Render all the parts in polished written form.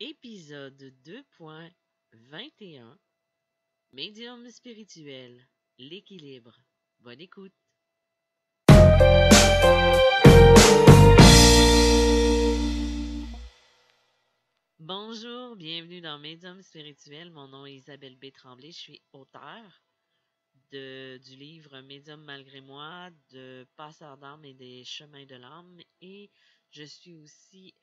Épisode 2.21 Médium spirituel, l'équilibre. Bonne écoute. Bonjour, bienvenue dans Médium spirituel. Mon nom est Isabelle B. Tremblay. Je suis auteure du livre Médium malgré moi, de Passeur d'âme et des chemins de l'âme. Et je suis aussi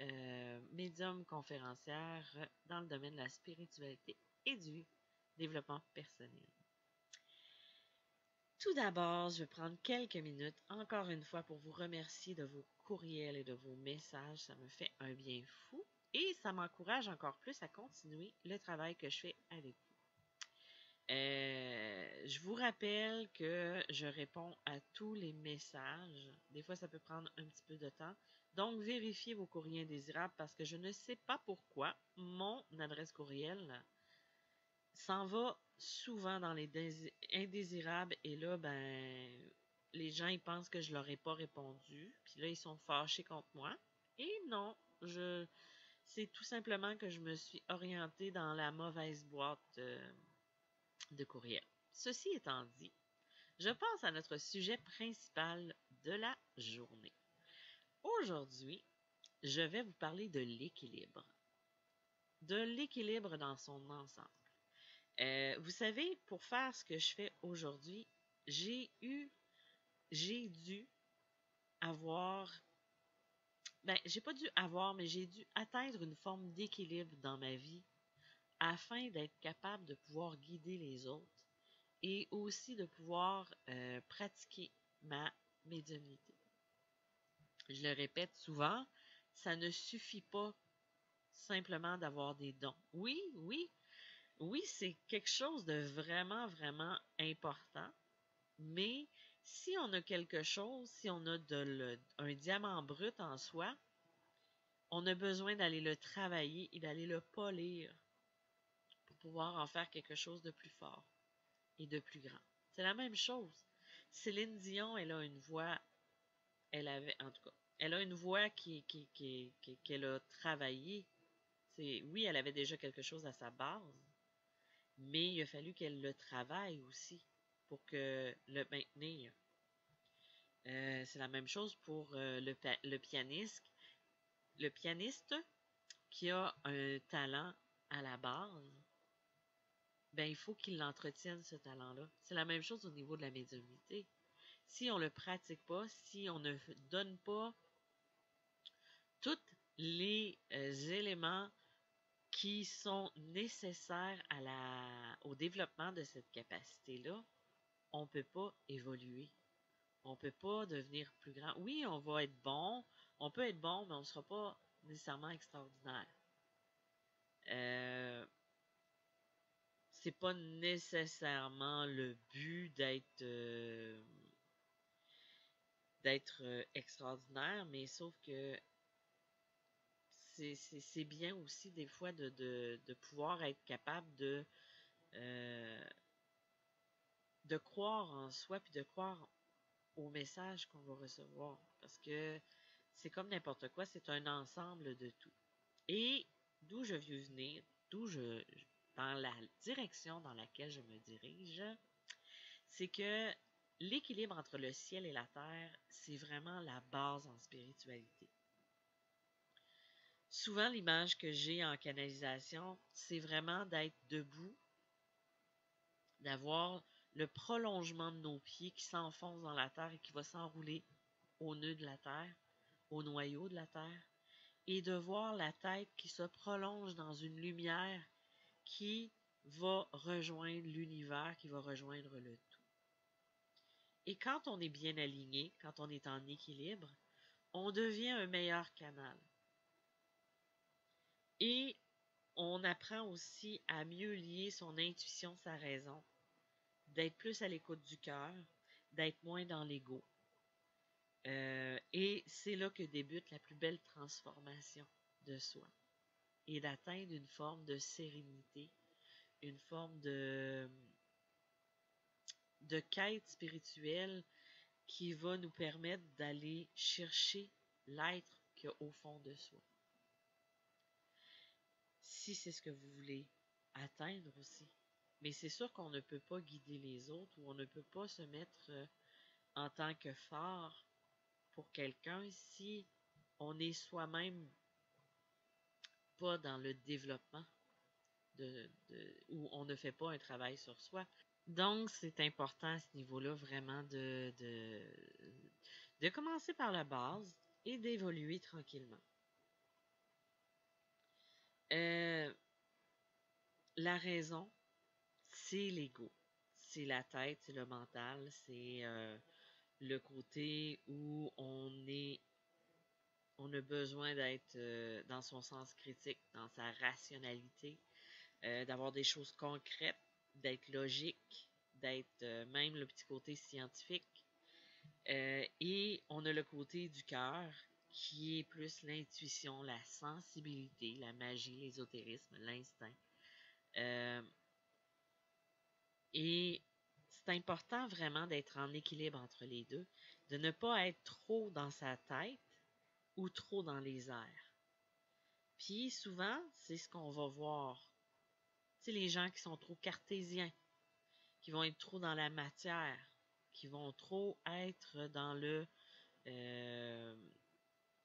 médium conférencière dans le domaine de la spiritualité et du développement personnel. Tout d'abord, je vais prendre quelques minutes, encore une fois, pour vous remercier de vos courriels et de vos messages. Ça me fait un bien fou et ça m'encourage encore plus à continuer le travail que je fais avec vous. Je vous rappelle que je réponds à tous les messages. Des fois, ça peut prendre un petit peu de temps. Donc, vérifiez vos courriers indésirables parce que je ne sais pas pourquoi mon adresse courriel s'en va souvent dans les indésirables et là, les gens, ils pensent que je leur ai pas répondu. Puis là, ils sont fâchés contre moi. Et non, c'est tout simplement que je me suis orientée dans la mauvaise boîte de courriel. Ceci étant dit, je passe à notre sujet principal de la journée. Aujourd'hui, je vais vous parler de l'équilibre. De l'équilibre dans son ensemble. Vous savez, pour faire ce que je fais aujourd'hui, j'ai dû avoir, j'ai pas dû avoir, mais j'ai dû atteindre une forme d'équilibre dans ma vie afin d'être capable de pouvoir guider les autres et aussi de pouvoir pratiquer ma médiumnité. Je le répète souvent, ça ne suffit pas simplement d'avoir des dons. Oui, c'est quelque chose de vraiment, vraiment important, mais si on a quelque chose, si on a un diamant brut en soi, on a besoin d'aller le travailler et d'aller le polir pour pouvoir en faire quelque chose de plus fort et de plus grand. C'est la même chose. Céline Dion, elle a une voix, elle a une voix qu'elle a travaillée. Oui, elle avait déjà quelque chose à sa base, mais il a fallu qu'elle le travaille aussi pour que le maintenir. C'est la même chose pour le pianiste. Le pianiste qui a un talent à la base, il faut qu'il l'entretienne, ce talent-là. C'est la même chose au niveau de la médiumnité. Si on ne le pratique pas, si on ne donne pas tous les éléments qui sont nécessaires au développement de cette capacité-là, on ne peut pas évoluer. On ne peut pas devenir plus grand. Oui, on va être bon. On peut être bon, mais on ne sera pas nécessairement extraordinaire. C'est pas nécessairement le but d'être extraordinaire, mais sauf que c'est bien aussi des fois de pouvoir être capable euh, de croire en soi puis de croire au message qu'on va recevoir. Parce que c'est comme n'importe quoi, c'est un ensemble de tout. Et d'où je veux venir, dans la direction dans laquelle je me dirige, c'est que l'équilibre entre le ciel et la terre, c'est vraiment la base en spiritualité. Souvent, l'image que j'ai en canalisation, c'est vraiment d'être debout, d'avoir le prolongement de nos pieds qui s'enfonce dans la terre et qui va s'enrouler au nœud de la terre, au noyau de la terre, et de voir la tête qui se prolonge dans une lumière qui va rejoindre l'univers, qui va rejoindre le tout. Et quand on est bien aligné, quand on est en équilibre, on devient un meilleur canal. Et on apprend aussi à mieux lier son intuition, sa raison, d'être plus à l'écoute du cœur, d'être moins dans l'ego. Et c'est là que débute la plus belle transformation de soi et d'atteindre une forme de sérénité, une forme de quête spirituelle qui va nous permettre d'aller chercher l'être qu'il y a au fond de soi. si c'est ce que vous voulez atteindre aussi. Mais c'est sûr qu'on ne peut pas guider les autres ou on ne peut pas se mettre en tant que phare pour quelqu'un si on est soi-même pas dans le développement ou on ne fait pas un travail sur soi. Donc, c'est important à ce niveau-là vraiment de commencer par la base et d'évoluer tranquillement. La raison, c'est l'ego. C'est la tête, c'est le mental, c'est le côté où on a besoin d'être dans son sens critique, dans sa rationalité, d'avoir des choses concrètes, d'être logique, d'être même le petit côté scientifique. Et on a le côté du cœur qui est plus l'intuition, la sensibilité, la magie, l'ésotérisme, l'instinct. Euh, et c'est important vraiment d'être en équilibre entre les deux, de ne pas être trop dans sa tête ou trop dans les airs. Puis souvent, c'est ce qu'on va voir. Tu sais, les gens qui sont trop cartésiens, qui vont être trop dans la matière, qui vont trop être dans le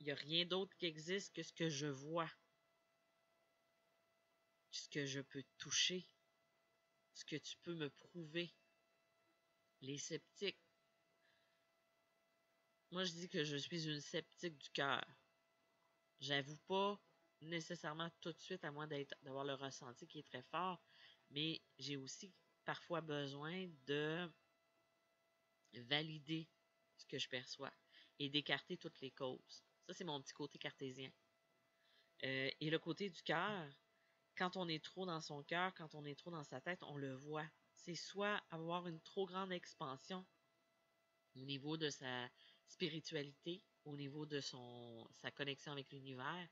il n'y a rien d'autre qui existe que ce que je vois, ce que je peux toucher, ce que tu peux me prouver. Les sceptiques. Moi, je dis que je suis une sceptique du cœur. J'avoue pas nécessairement tout de suite, à moins d'avoir le ressenti qui est très fort, mais j'ai aussi parfois besoin de valider ce que je perçois et d'écarter toutes les causes. Ça, c'est mon petit côté cartésien. Et le côté du cœur, quand on est trop dans son cœur, quand on est trop dans sa tête, on le voit. C'est soit avoir une trop grande expansion au niveau de sa spiritualité, au niveau de sa connexion avec l'univers,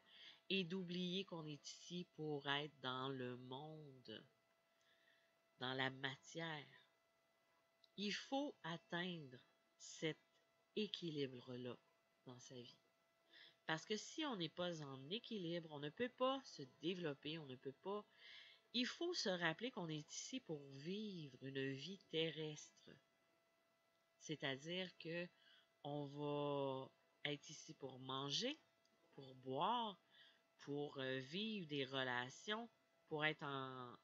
et d'oublier qu'on est ici pour être dans le monde, dans la matière. Il faut atteindre cet équilibre-là dans sa vie. Parce que si on n'est pas en équilibre, on ne peut pas se développer, on ne peut pas. Il faut se rappeler qu'on est ici pour vivre une vie terrestre. C'est-à-dire que on va être ici pour manger, pour boire, pour vivre des relations, pour être en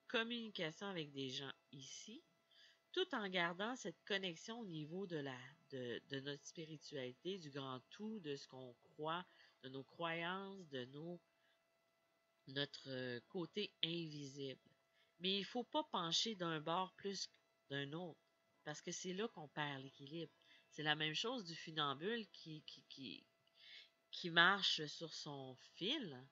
communication avec des gens ici, tout en gardant cette connexion au niveau de notre spiritualité, du grand tout, de ce qu'on croit, de nos croyances, notre côté invisible. Mais il ne faut pas pencher d'un bord plus d'un autre, parce que c'est là qu'on perd l'équilibre. C'est la même chose du funambule qui marche sur son fil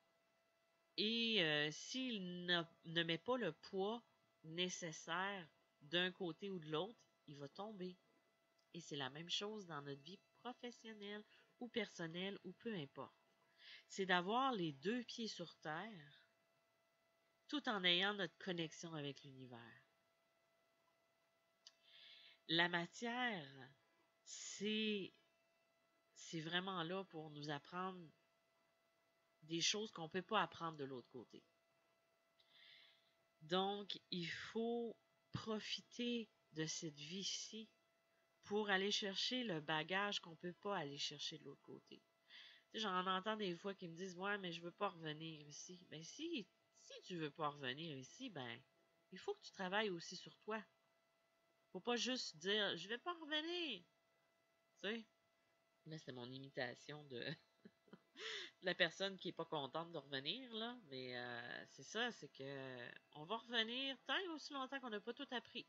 et s'il ne met pas le poids nécessaire d'un côté ou de l'autre, il va tomber. Et c'est la même chose dans notre vie professionnelle ou personnelle ou peu importe. C'est d'avoir les deux pieds sur terre tout en ayant notre connexion avec l'univers. La matière, c'est vraiment là pour nous apprendre des choses qu'on ne peut pas apprendre de l'autre côté. Donc, il faut profiter de cette vie-ci pour aller chercher le bagage qu'on ne peut pas aller chercher de l'autre côté. Tu sais, j'en entends des fois qui me disent « Ouais, mais je ne veux pas revenir ici. » Ben si tu ne veux pas revenir ici, ben il faut que tu travailles aussi sur toi. Faut pas juste dire « Je vais pas revenir. » Tu sais? Là, c'est mon imitation de la personne qui est pas contente de revenir, là. Mais c'est ça, c'est que on va revenir tant et aussi longtemps qu'on n'a pas tout appris.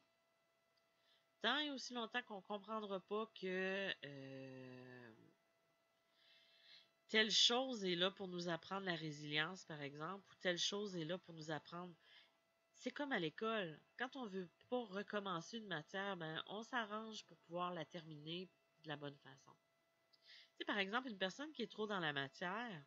Tant et aussi longtemps qu'on ne comprendra pas que telle chose est là pour nous apprendre la résilience, par exemple, ou telle chose est là pour nous apprendre. C'est comme à l'école. Quand on veut pas recommencer une matière, ben, on s'arrange pour pouvoir la terminer de la bonne façon. Tu sais, par exemple, une personne qui est trop dans la matière,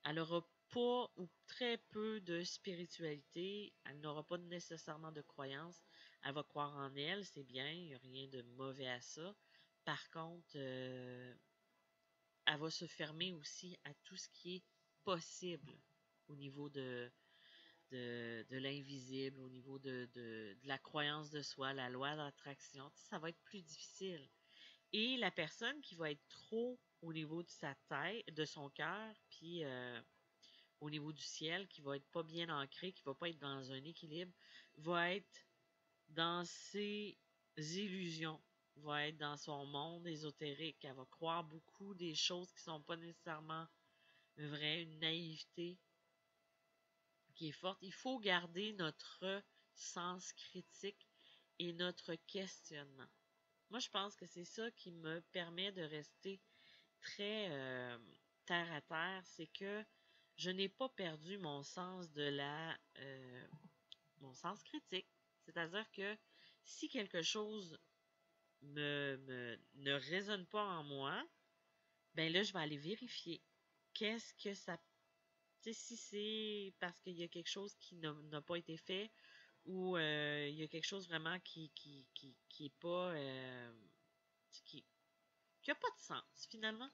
elle n'aura pas ou très peu de spiritualité, elle n'aura pas nécessairement de croyance, elle va croire en elle, c'est bien, il n'y a rien de mauvais à ça. Par contre, elle va se fermer aussi à tout ce qui est possible. au niveau de l'invisible, au niveau de la croyance de soi, la loi d'attraction, ça va être plus difficile. Et la personne qui va être trop au niveau de sa tête, de son cœur, puis au niveau du ciel, qui va être pas bien ancré, qui va pas être dans un équilibre, va être dans ses illusions, va être dans son monde ésotérique. Elle va croire beaucoup des choses qui sont pas nécessairement vraies, une naïveté qui est forte. Il faut garder notre sens critique et notre questionnement. Moi, je pense que c'est ça qui me permet de rester très terre à terre, c'est que je n'ai pas perdu mon sens mon sens critique. C'est-à-dire que si quelque chose ne résonne pas en moi, ben là, je vais aller vérifier. Qu'est-ce que ça... Tu sais, si c'est parce qu'il y a quelque chose qui n'a pas été fait ou il y a quelque chose vraiment qui est pas... qui, qui a pas de sens, finalement.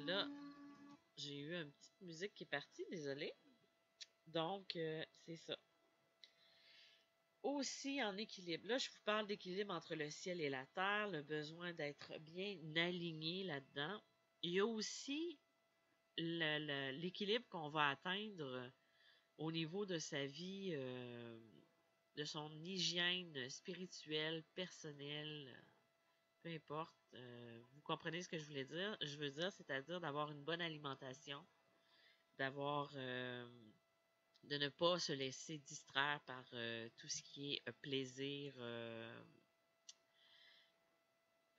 Là, j'ai eu une petite musique qui est partie, désolée. Donc, c'est ça. Aussi en équilibre. Là, je vous parle d'équilibre entre le ciel et la terre, le besoin d'être bien aligné là-dedans. Il y a aussi l'équilibre qu'on va atteindre au niveau de sa vie, de son hygiène spirituelle, personnelle, peu importe. Vous comprenez ce que je voulais dire? Je veux dire, c'est-à-dire d'avoir une bonne alimentation, d'avoir de ne pas se laisser distraire par tout ce qui est plaisir.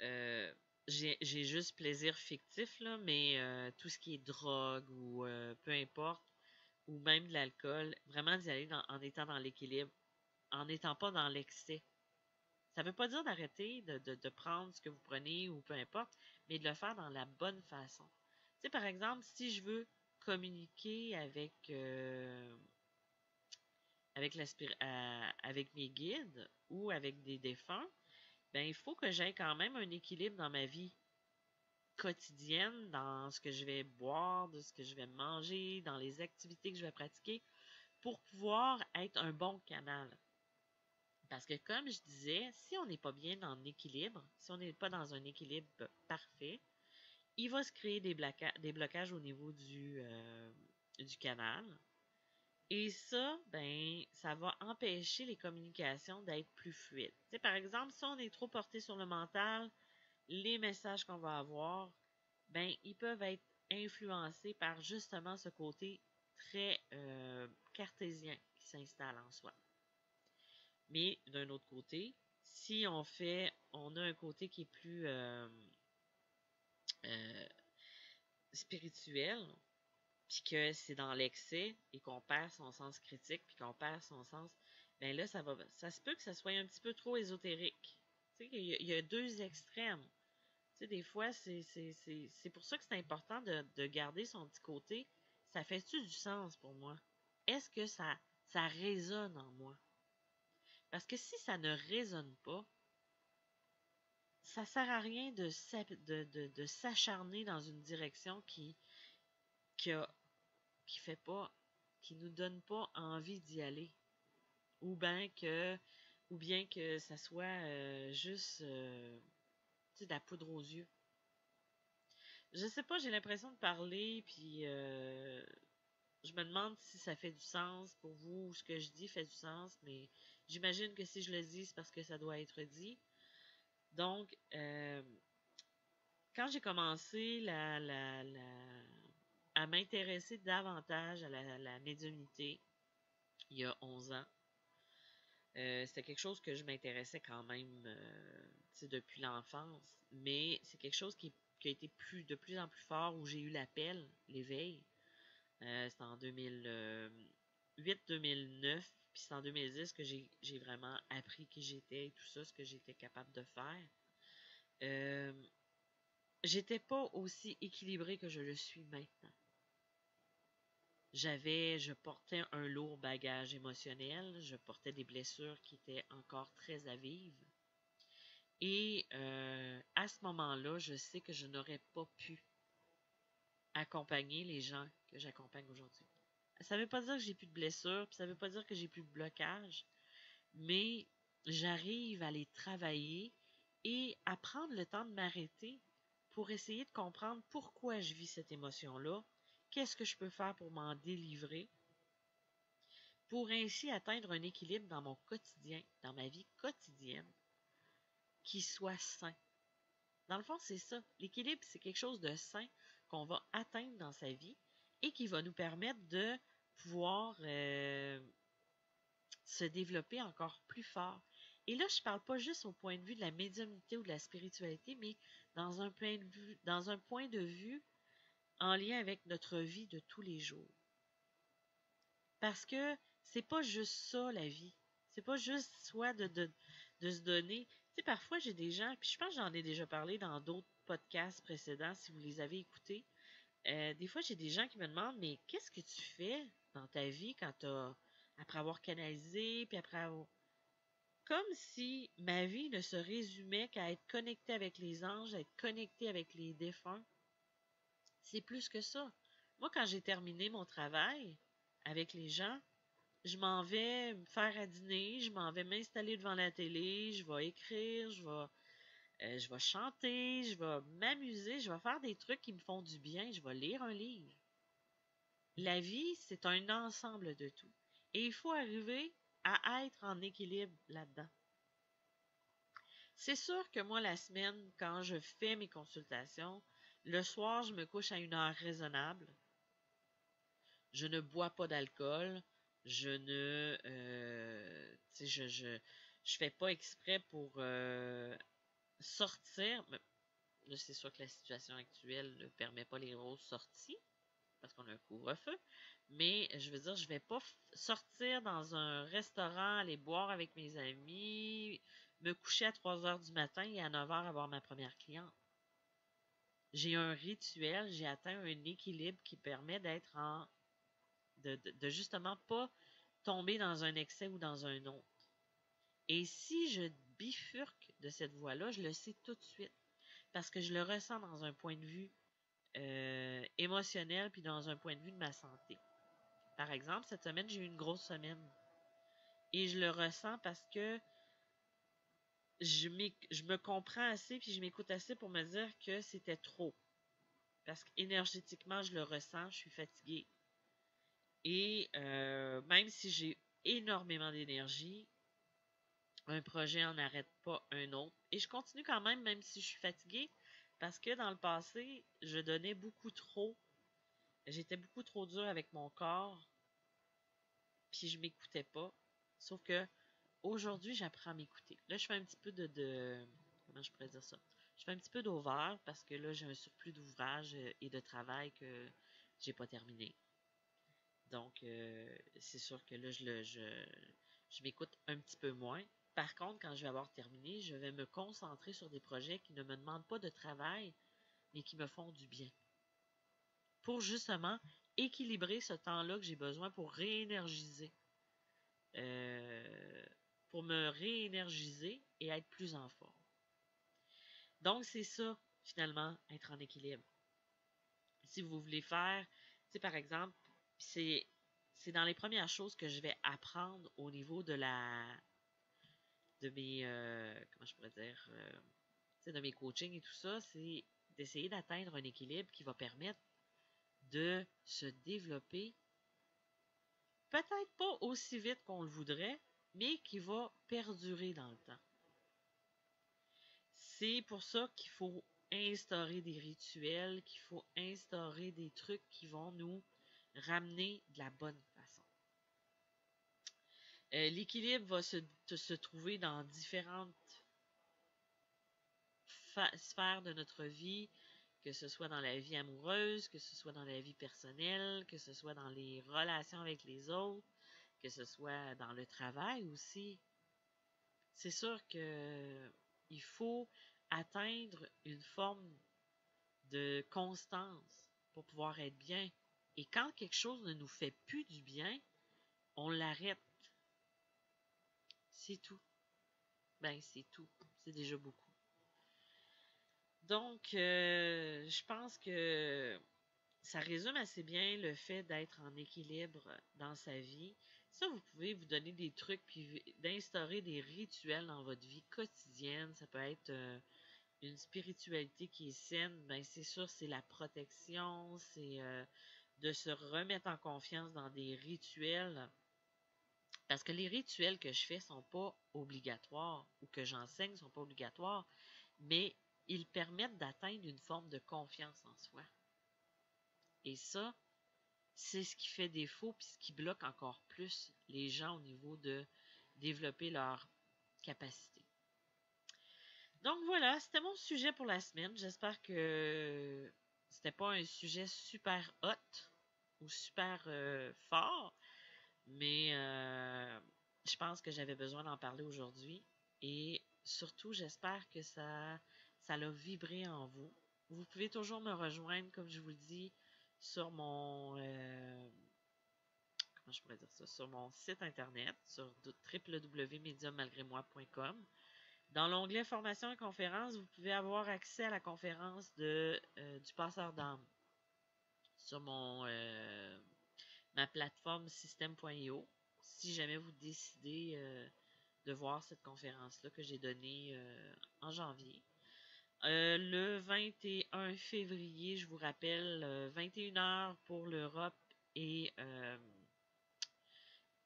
Euh, j'ai juste plaisir fictif, là, mais tout ce qui est drogue ou peu importe, ou même de l'alcool, vraiment d'y aller en étant dans l'équilibre, en n'étant pas dans l'excès. Ça ne veut pas dire d'arrêter de prendre ce que vous prenez ou peu importe, mais de le faire dans la bonne façon. Tu sais, par exemple, si je veux communiquer avec mes guides ou avec des défunts, ben il faut que j'aie quand même un équilibre dans ma vie quotidienne, dans ce que je vais boire, de ce que je vais manger, dans les activités que je vais pratiquer, pour pouvoir être un bon canal. Parce que comme je disais, si on n'est pas bien en équilibre, si on n'est pas dans un équilibre parfait, il va se créer des blocages au niveau du canal. Et ça, ben, ça va empêcher les communications d'être plus fluides. Tu par exemple, si on est trop porté sur le mental, les messages qu'on va avoir, ben, ils peuvent être influencés par justement ce côté très cartésien qui s'installe en soi. Mais d'un autre côté, si on a un côté qui est plus euh, spirituel, puis que c'est dans l'excès et qu'on perd son sens critique, puis qu'on perd son sens, ben là, ça se peut que ça soit un petit peu trop ésotérique. Tu sais, il y a deux extrêmes. Tu sais, des fois, c'est pour ça que c'est important de garder son petit côté. Ça fait-tu du sens pour moi? Est-ce que ça résonne en moi? Parce que si ça ne résonne pas, ça sert à rien de s'acharner dans une direction qui a, qui fait pas, qui nous donne pas envie d'y aller. Ou ou bien que ça soit juste, tu sais, de la poudre aux yeux. Je sais pas, j'ai l'impression de parler, puis je me demande si ça fait du sens pour vous, ou ce que je dis fait du sens, mais j'imagine que si je le dis, c'est parce que ça doit être dit. Donc, quand j'ai commencé à m'intéresser davantage à la médiumnité, il y a 11 ans, c'était quelque chose que je m'intéressais quand même depuis l'enfance, mais c'est quelque chose qui a été de plus en plus fort où j'ai eu l'appel, l'éveil. C'était en 2008-2009, puis c'est en 2010 que j'ai vraiment appris qui j'étais et tout ça, ce que j'étais capable de faire. Euh, J'étais pas aussi équilibrée que je le suis maintenant. Je portais un lourd bagage émotionnel, je portais des blessures qui étaient encore très à vivre. Et à ce moment-là, je sais que je n'aurais pas pu accompagner les gens que j'accompagne aujourd'hui. Ça ne veut pas dire que j'ai plus de blessures, puis ça ne veut pas dire que j'ai plus de blocage, mais j'arrive à les travailler et à prendre le temps de m'arrêter pour essayer de comprendre pourquoi je vis cette émotion-là, qu'est-ce que je peux faire pour m'en délivrer, pour ainsi atteindre un équilibre dans mon quotidien, dans ma vie quotidienne, qui soit sain. Dans le fond, c'est ça. L'équilibre, c'est quelque chose de sain qu'on va atteindre dans sa vie et qui va nous permettre de pouvoir se développer encore plus fort. Et là, je ne parle pas juste au point de vue de la médiumnité ou de la spiritualité, mais dans un point de vue en lien avec notre vie de tous les jours. Parce que c'est pas juste ça, la vie. C'est pas juste soit de se donner. Tu sais, parfois, j'ai des gens, puis je pense que j'en ai déjà parlé dans d'autres podcasts précédents, si vous les avez écoutés. Des fois, j'ai des gens qui me demandent, mais qu'est-ce que tu fais dans ta vie après avoir canalisé, puis après avoir... Comme si ma vie ne se résumait qu'à être connecté avec les anges, à être connecté avec les défunts. C'est plus que ça. Moi, quand j'ai terminé mon travail avec les gens, je m'en vais me faire à dîner, je m'en vais m'installer devant la télé, je vais écrire, je vais chanter, je vais m'amuser, je vais faire des trucs qui me font du bien, je vais lire un livre. La vie, c'est un ensemble de tout. Et il faut arriver à être en équilibre là-dedans. C'est sûr que moi, la semaine, quand je fais mes consultations, le soir, je me couche à une heure raisonnable. Je ne bois pas d'alcool. Je ne... je fais pas exprès pour sortir. Mais là, c'est sûr que la situation actuelle ne permet pas les grosses sorties parce qu'on a un couvre-feu. Mais je veux dire, je vais pas sortir dans un restaurant, aller boire avec mes amis, me coucher à 3 heures du matin et à 9 heures avoir ma première cliente. J'ai un rituel, j'ai atteint un équilibre qui permet d'être de justement pas tomber dans un excès ou dans un autre. Et si je bifurque de cette voie-là, je le sais tout de suite parce que je le ressens dans un point de vue émotionnel puis dans un point de vue de ma santé. Par exemple, cette semaine, j'ai eu une grosse semaine. Et je le ressens parce que je me comprends assez puis je m'écoute assez pour me dire que c'était trop. Parce qu'énergétiquement, je le ressens, je suis fatiguée. Et même si j'ai énormément d'énergie, un projet en arrête pas un autre. Et je continue quand même si je suis fatiguée, parce que dans le passé, je donnais beaucoup trop. J'étais beaucoup trop dure avec mon corps, puis je m'écoutais pas. Sauf que aujourd'hui, j'apprends à m'écouter. Là, je fais un petit peu comment je pourrais dire ça? Je fais un petit peu d'over parce que là, j'ai un surplus d'ouvrage et de travail que j'ai pas terminé. Donc, c'est sûr que là, je m'écoute un petit peu moins. Par contre, quand je vais avoir terminé, je vais me concentrer sur des projets qui ne me demandent pas de travail, mais qui me font du bien. Pour justement équilibrer ce temps-là que j'ai besoin pour réénergiser. Euh, pour me réénergiser et être plus en forme. Donc, c'est ça, finalement, être en équilibre. Si vous voulez faire, tu sais, par exemple, c'est dans les premières choses que je vais apprendre au niveau de mes, comment je pourrais dire, de mes coachings et tout ça, c'est d'essayer d'atteindre un équilibre qui va permettre de se développer, peut-être pas aussi vite qu'on le voudrait, mais qui va perdurer dans le temps. C'est pour ça qu'il faut instaurer des rituels, qu'il faut instaurer des trucs qui vont nous ramener de la bonne façon. L'équilibre va se trouver dans différentes sphères de notre vie, que ce soit dans la vie amoureuse, que ce soit dans la vie personnelle, que ce soit dans les relations avec les autres, que ce soit dans le travail aussi. C'est sûr que il faut atteindre une forme de constance pour pouvoir être bien. Et quand quelque chose ne nous fait plus du bien, on l'arrête. C'est tout. Ben, c'est tout. C'est déjà beaucoup. Donc, je pense que ça résume assez bien le fait d'être en équilibre dans sa vie. Ça, vous pouvez vous donner des trucs puis d'instaurer des rituels dans votre vie quotidienne. Ça peut être une spiritualité qui est saine. Ben, c'est sûr, c'est la protection, c'est de se remettre en confiance dans des rituels. Parce que les rituels que je fais sont pas obligatoires ou que j'enseigne sont pas obligatoires, mais ils permettent d'atteindre une forme de confiance en soi. Et ça, c'est ce qui fait défaut puis ce qui bloque encore plus les gens au niveau de développer leur capacité. Donc voilà, c'était mon sujet pour la semaine. J'espère que c'était pas un sujet super hot ou super fort, mais je pense que j'avais besoin d'en parler aujourd'hui. Et surtout, j'espère que ça l'a vibré en vous. Vous pouvez toujours me rejoindre, comme je vous le dis, sur mon comment je pourrais dire ça, sur mon site internet, sur www.mediummalgrémoi.com. Dans l'onglet Formation et conférences, vous pouvez avoir accès à la conférence du passeur d'âme sur ma plateforme système.io. Si jamais vous décidez de voir cette conférence-là que j'ai donnée en janvier. Le 21 février, je vous rappelle, 21h pour l'Europe et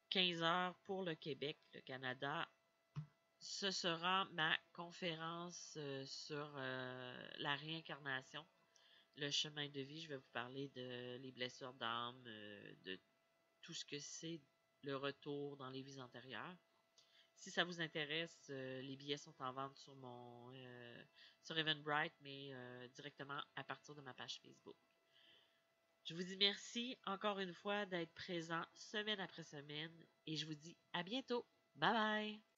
15h pour le Québec, le Canada. Ce sera ma conférence sur la réincarnation, le chemin de vie. Je vais vous parler de les blessures d'âme, de tout ce que c'est le retour dans les vies antérieures. Si ça vous intéresse, les billets sont en vente sur Eventbrite, mais directement à partir de ma page Facebook. Je vous dis merci encore une fois d'être présent semaine après semaine et je vous dis à bientôt. Bye bye!